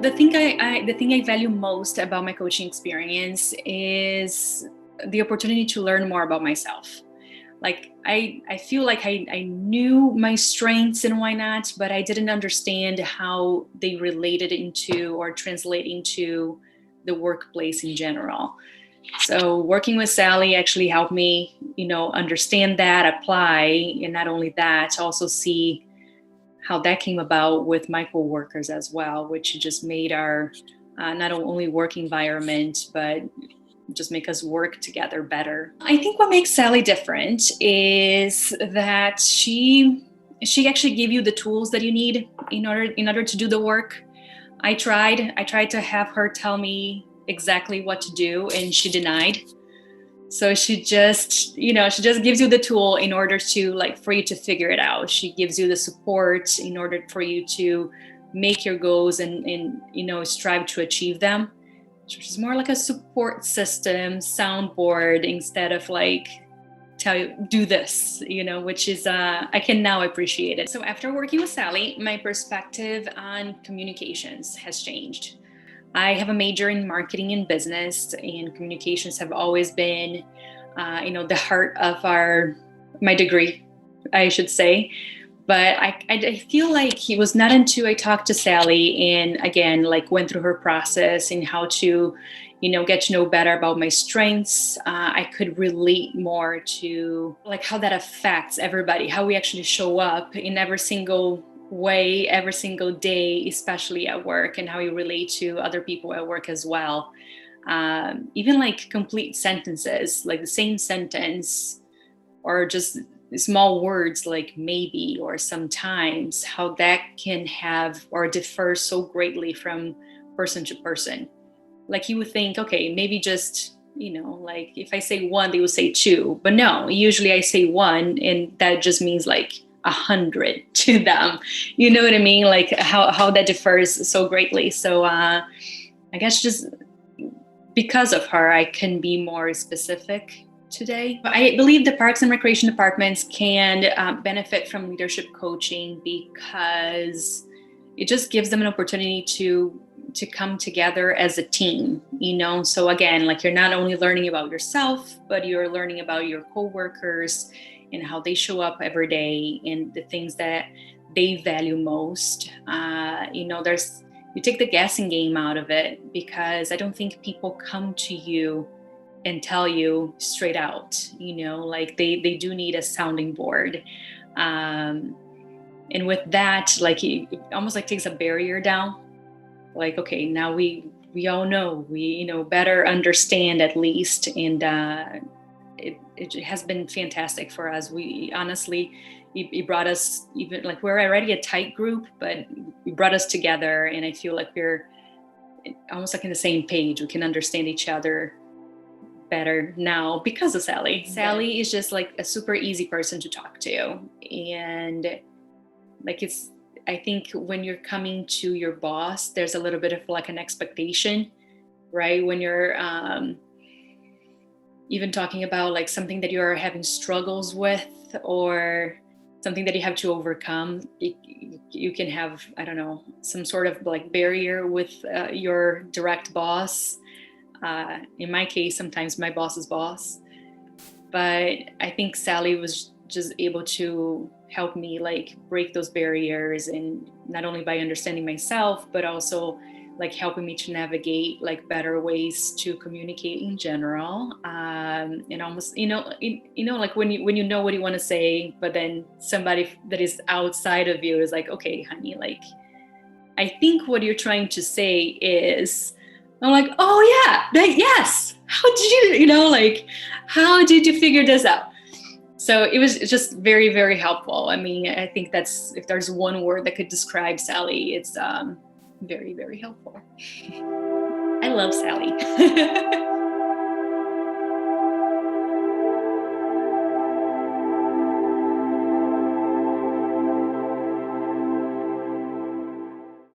the thing I value most about my coaching experience is the opportunity to learn more about myself. Like I feel like I knew my strengths and why not, but I didn't understand how they related into or translate into the workplace in general. So working with Sally actually helped me, understand that, apply, and not only that, also see how that came about with my coworkers as well, which just made our not only work environment, but just make us work together better. I think what makes Sally different is that she actually gave you the tools that you need in order to do the work. I tried to have her tell me exactly what to do, and she denied. So she just gives you the tool in order to for you to figure it out. She gives you the support in order for you to make your goals and strive to achieve them. Which is more like a support system, soundboard, instead of tell you do this, which is I can now appreciate it. So after working with Sally, my perspective on communications has changed. I have a major in marketing and business, and communications have always been, the heart of my degree, I should say. But I feel like it was not until I talked to Sally and again, went through her process and how to, get to know better about my strengths, I could relate more to how that affects everybody, how we actually show up in every single way, every single day, especially at work, and how you relate to other people at work as well. Even complete sentences, like the same sentence, or just small words like maybe or sometimes, how that can have or differ so greatly from person to person. You would think, okay, maybe just, if I say one, they would say two. But no, usually I say one, and that just means 100 to them. You know what I mean? How that differs so greatly. So I guess just because of her, I can be more specific today. I believe the Parks and Recreation departments can benefit from leadership coaching because it just gives them an opportunity to come together as a team, So again, you're not only learning about yourself, but you're learning about your coworkers and how they show up every day and the things that they value most. You take the guessing game out of it, because I don't think people come to you and tell you straight out, they do need a sounding board. And with that, it almost takes a barrier down. Okay, now we all know, we, better understand at least. And it has been fantastic for us. We honestly, it brought us, even we're already a tight group, but it brought us together. And I feel like we're almost in the same page. We can understand each other better now because of Sally. Sally is just a super easy person to talk to. And I think when you're coming to your boss, there's a little bit of an expectation, right? When you're even talking about something that you're having struggles with, or something that you have to overcome, you can have, I don't know, some sort of barrier with your direct boss. In my case, sometimes my boss's boss. But I think Sally was just able to help me break those barriers, and not only by understanding myself, but also helping me to navigate better ways to communicate in general. And almost, when you know what you want to say, but then somebody that is outside of you is okay, honey, I think what you're trying to say is, I'm oh yeah, yes. How did you, how did you figure this out? So it was just very, very helpful. I mean, I think that's, if there's one word that could describe Sally, it's very, very helpful. I love Sally.